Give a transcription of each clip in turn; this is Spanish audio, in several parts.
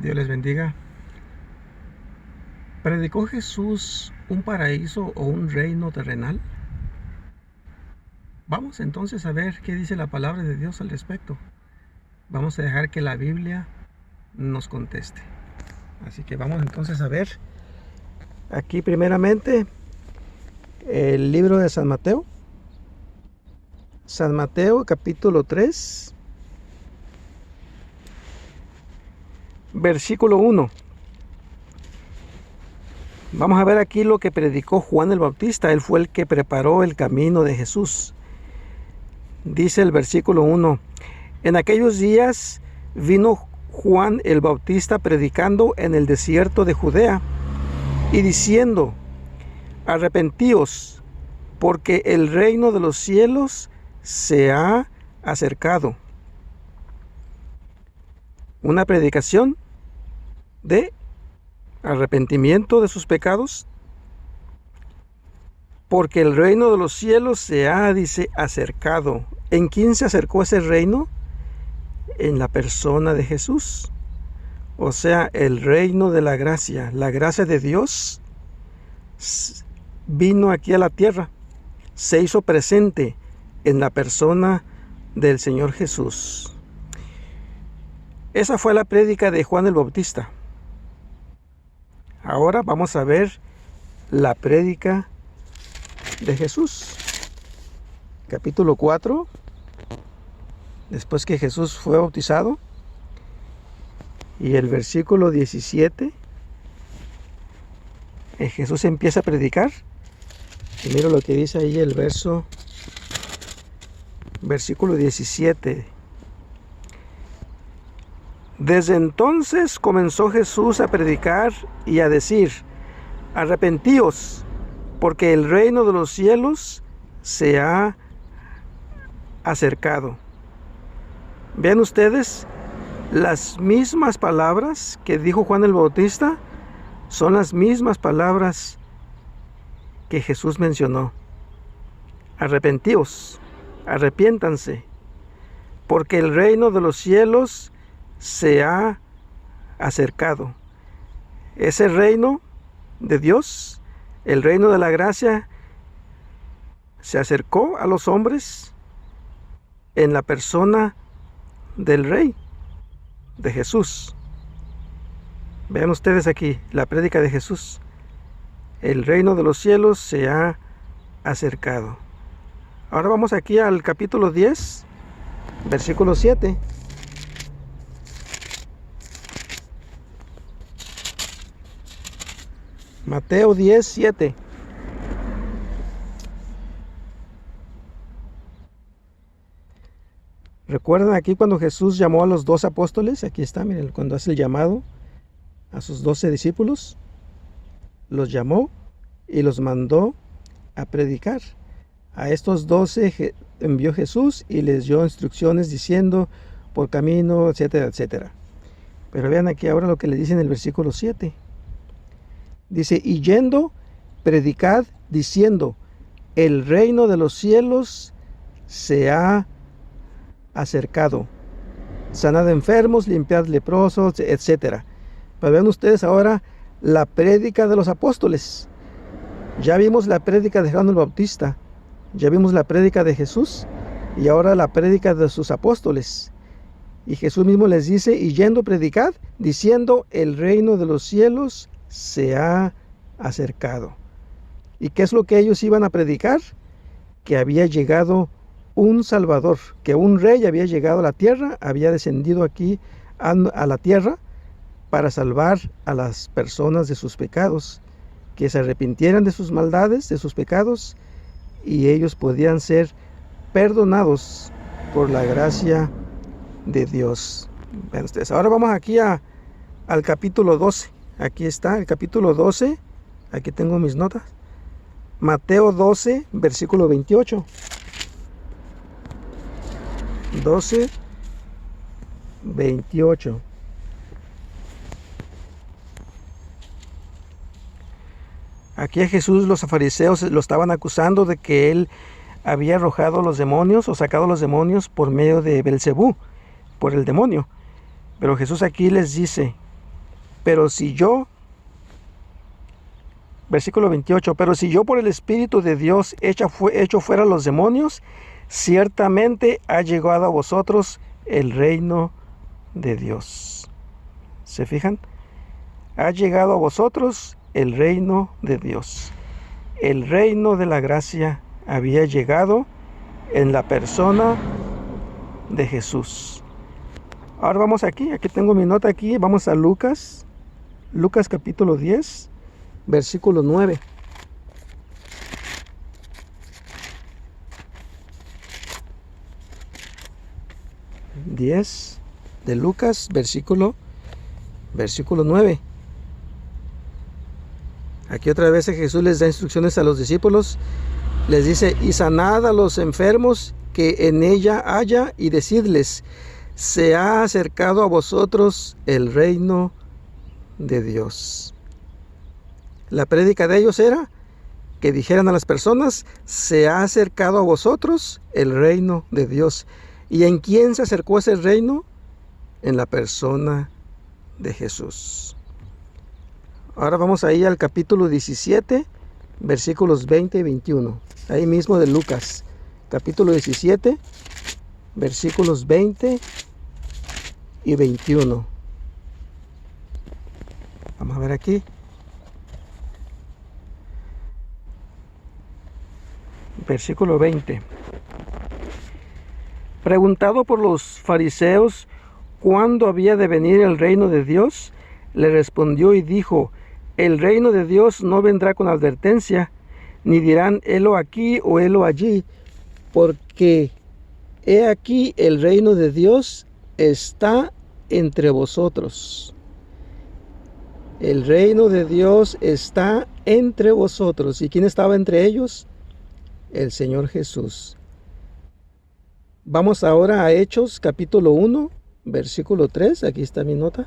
Dios les bendiga. ¿Predicó Jesús un paraíso o un reino terrenal? Vamos entonces a ver qué dice la palabra de Dios al respecto. Vamos a dejar que la Biblia nos conteste. Así que vamos entonces a ver aquí primeramente el libro de San Mateo. San Mateo capítulo 3, versículo 1. Vamos a ver aquí lo que predicó Juan el Bautista. Él fue el que preparó el camino de Jesús. Dice el versículo 1. En aquellos días vino Juan el Bautista predicando en el desierto de Judea y diciendo: arrepentíos, porque el reino de los cielos se ha acercado. Una predicación de arrepentimiento de sus pecados, porque el reino de los cielos se ha, dice, acercado. ¿En quién se acercó ese reino? En la persona de Jesús. O sea, el reino de la gracia de Dios vino aquí a la tierra, se hizo presente en la persona del Señor Jesús. Esa fue la prédica de Juan el Bautista. Ahora vamos a ver la prédica de Jesús. Capítulo 4. Después que Jesús fue bautizado. Y el versículo 17. Jesús empieza a predicar. Y mira lo que dice ahí el versículo 17. Desde entonces comenzó Jesús a predicar y a decir: arrepentíos, porque el reino de los cielos se ha acercado. Vean ustedes, las mismas palabras que dijo Juan el Bautista son las mismas palabras que Jesús mencionó. Arrepentíos, arrepiéntanse, porque el reino de los cielos se ha acercado. Ese reino de Dios, el reino de la gracia, se acercó a los hombres en la persona del Rey, de Jesús. Vean ustedes aquí la prédica de Jesús. El reino de los cielos se ha acercado. Ahora vamos aquí al capítulo 10, versículo 7. Mateo 10, 7. ¿Recuerdan aquí cuando Jesús llamó a los 12 apóstoles? Aquí está, miren, cuando hace el llamado a sus 12 discípulos. Los llamó y los mandó a predicar. A estos 12 envió Jesús y les dio instrucciones diciendo: por camino, etcétera, etcétera. Pero vean aquí ahora lo que le dice en el versículo 7. Dice: y yendo, predicad diciendo: el reino de los cielos se ha acercado. Sanad enfermos, limpiad leprosos, etcétera. Pero vean ustedes ahora la prédica de los apóstoles. Ya vimos la prédica de Juan el Bautista, ya vimos la prédica de Jesús y ahora la prédica de sus apóstoles. Y Jesús mismo les dice: y yendo, predicad diciendo: el reino de los cielos se ha acercado. ¿Y qué es lo que ellos iban a predicar? Que había llegado un Salvador, que un rey había llegado a la tierra, había descendido aquí a la tierra para salvar a las personas de sus pecados, que se arrepintieran de sus maldades, de sus pecados, y ellos podían ser perdonados por la gracia de Dios. Vean ustedes, ahora vamos aquí al capítulo 12. Aquí está el capítulo 12. Aquí tengo mis notas. Mateo 12, versículo 28. 12, 28. Aquí a Jesús los fariseos lo estaban acusando de que él había arrojado los demonios o sacado los demonios por medio de Belcebú, por el demonio. Pero Jesús aquí les dice Pero si yo, versículo 28, pero si yo por el Espíritu de Dios echo fuera los demonios, ciertamente ha llegado a vosotros el reino de Dios. ¿Se fijan? Ha llegado a vosotros el reino de Dios. El reino de la gracia había llegado en la persona de Jesús. Ahora vamos aquí tengo mi nota aquí, vamos a Lucas capítulo 10, versículo 9. De Lucas, versículo 9. Aquí otra vez Jesús les da instrucciones a los discípulos. Les dice: y sanad a los enfermos que en ella haya, y decidles: se ha acercado a vosotros el reino de Dios. La prédica de ellos era que dijeran a las personas: se ha acercado a vosotros el reino de Dios. ¿Y en quién se acercó ese reino? En la persona de Jesús. Ahora vamos ahí al capítulo 17, versículos 20 y 21. Ahí mismo de Lucas, capítulo 17, versículos 20 y 21. Vamos a ver aquí. Versículo 20. Preguntado por los fariseos cuándo había de venir el reino de Dios, le respondió y dijo: el reino de Dios no vendrá con advertencia, ni dirán helo aquí o helo allí, porque he aquí el reino de Dios está entre vosotros. El reino de Dios está entre vosotros. ¿Y quién estaba entre ellos? El Señor Jesús. Vamos ahora a Hechos capítulo 1, versículo 3. Aquí está mi nota.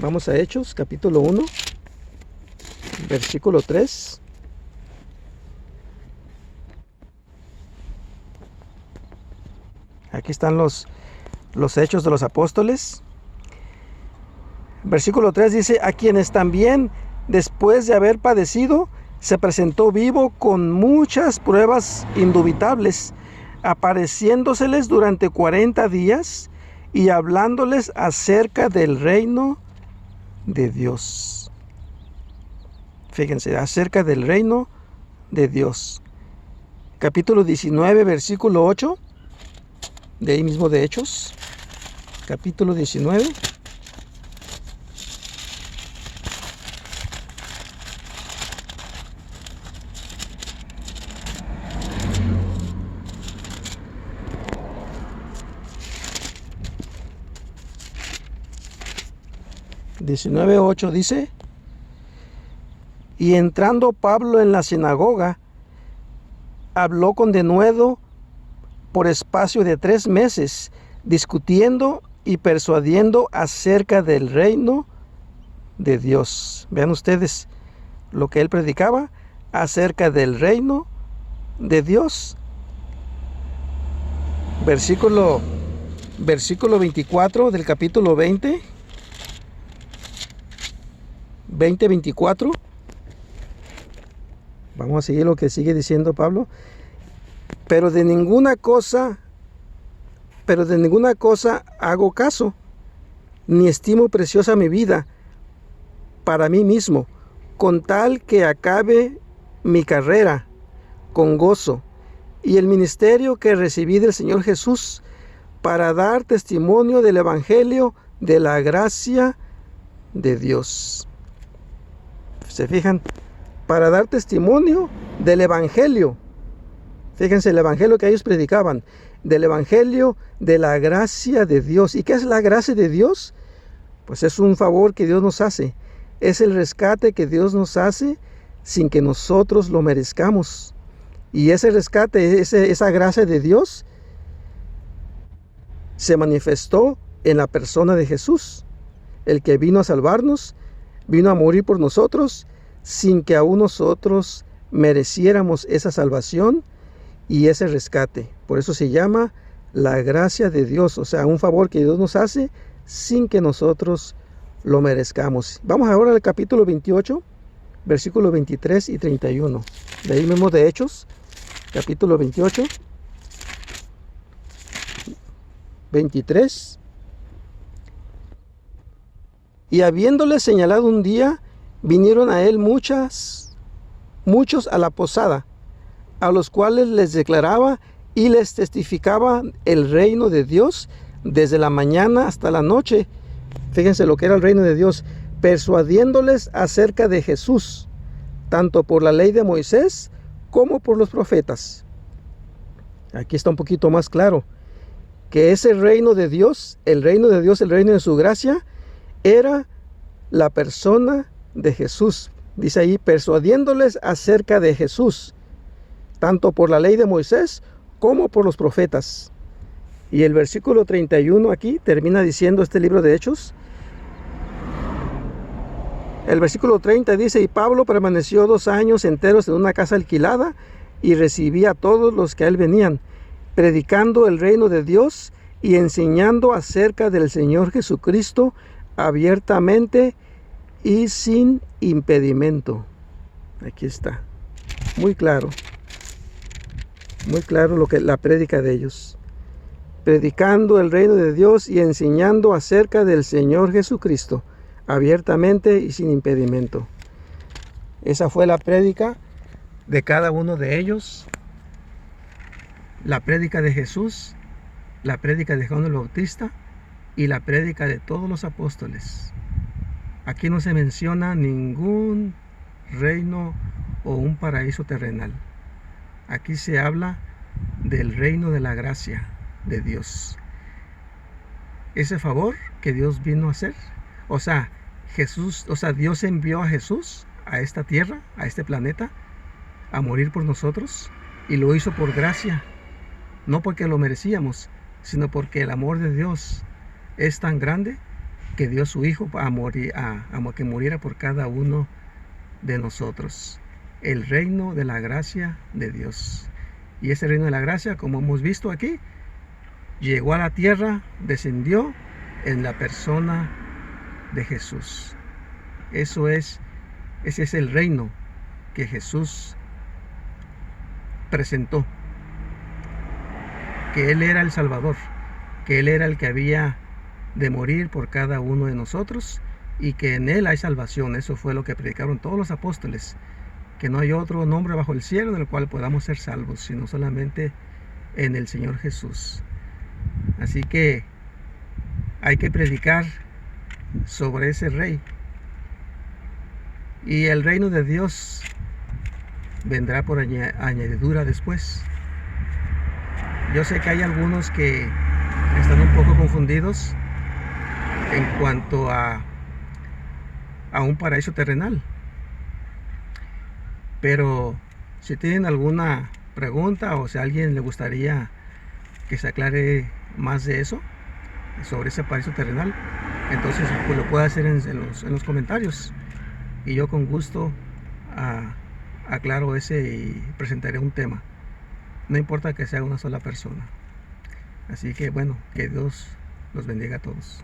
Vamos a Hechos capítulo 1, versículo 3. Aquí están los hechos de los apóstoles. Versículo 3 dice: a quienes también, después de haber padecido, se presentó vivo con muchas pruebas indubitables, apareciéndoseles durante 40 días y hablándoles acerca del reino de Dios. Fíjense, acerca del reino de Dios. Capítulo 19, versículo 8, de ahí mismo de Hechos. Capítulo 19. Diecinueve 8 dice: y entrando Pablo en la sinagoga, habló con denuedo por espacio de 3 meses, discutiendo y persuadiendo acerca del reino de Dios. Vean ustedes lo que él predicaba acerca del reino de Dios. Versículo 24 del capítulo 20. 20-24. Vamos a seguir lo que sigue diciendo Pablo. Pero de ninguna cosa hago caso, ni estimo preciosa mi vida para mí mismo, con tal que acabe mi carrera con gozo y el ministerio que recibí del Señor Jesús, para dar testimonio del evangelio de la gracia de Dios. ¿Se fijan? Para dar testimonio del evangelio. Fíjense, el evangelio que ellos predicaban, del evangelio de la gracia de Dios. ¿Y qué es la gracia de Dios? Pues es un favor que Dios nos hace. Es el rescate que Dios nos hace sin que nosotros lo merezcamos. Y ese rescate, esa gracia de Dios, se manifestó en la persona de Jesús, el que vino a salvarnos, vino a morir por nosotros, sin que aún nosotros mereciéramos esa salvación y ese rescate. Por eso se llama la gracia de Dios, o sea, un favor que Dios nos hace sin que nosotros lo merezcamos. Vamos ahora al capítulo 28, versículos 23 y 31. De ahí mismo de Hechos, capítulo 28, 23. Y habiéndole señalado un día, vinieron a él muchos a la posada, a los cuales les declaraba y les testificaba el reino de Dios desde la mañana hasta la noche. Fíjense lo que era el reino de Dios, persuadiéndoles acerca de Jesús, tanto por la ley de Moisés como por los profetas. Aquí está un poquito más claro que ese reino de Dios, el reino de Dios, el reino de su gracia, era la persona de Jesús. Dice ahí, persuadiéndoles acerca de Jesús, tanto por la ley de Moisés como por los profetas. Y el versículo 31 aquí termina diciendo este libro de Hechos. El versículo 30 dice, y Pablo permaneció 2 años enteros en una casa alquilada y recibía a todos los que a él venían, predicando el reino de Dios y enseñando acerca del Señor Jesucristo abiertamente y sin impedimento. Aquí está, muy claro lo que la prédica de ellos, predicando el reino de Dios y enseñando acerca del Señor Jesucristo abiertamente y sin impedimento. Esa fue la prédica de cada uno de ellos, la prédica de Jesús, la prédica de Juan el Bautista y la prédica de todos los apóstoles. Aquí no se menciona ningún reino o un paraíso terrenal. Aquí se habla del reino de la gracia de Dios. Ese favor que Dios vino a hacer. Dios envió a Jesús a esta tierra, a este planeta, a morir por nosotros, y lo hizo por gracia, no porque lo merecíamos, sino porque el amor de Dios es tan grande que dio a su Hijo a que muriera por cada uno de nosotros. El reino de la gracia de Dios. Y ese reino de la gracia, como hemos visto aquí, llegó a la tierra, descendió en la persona de Jesús. Ese es el reino que Jesús presentó, que Él era el Salvador, que Él era el que había de morir por cada uno de nosotros y que en Él hay salvación. Eso fue lo que predicaron todos los apóstoles, que no hay otro nombre bajo el cielo en el cual podamos ser salvos, sino solamente en el Señor Jesús. Así que hay que predicar sobre ese Rey, y el reino de Dios vendrá por añadidura después. Yo sé que hay algunos que están un poco confundidos en cuanto a un paraíso terrenal, pero si tienen alguna pregunta o si a alguien le gustaría que se aclare más de eso, sobre ese paraíso terrenal, entonces pues lo puede hacer en los comentarios, y yo con gusto aclaro ese y presentaré un tema. No importa que sea una sola persona. Así que bueno, que Dios los bendiga a todos.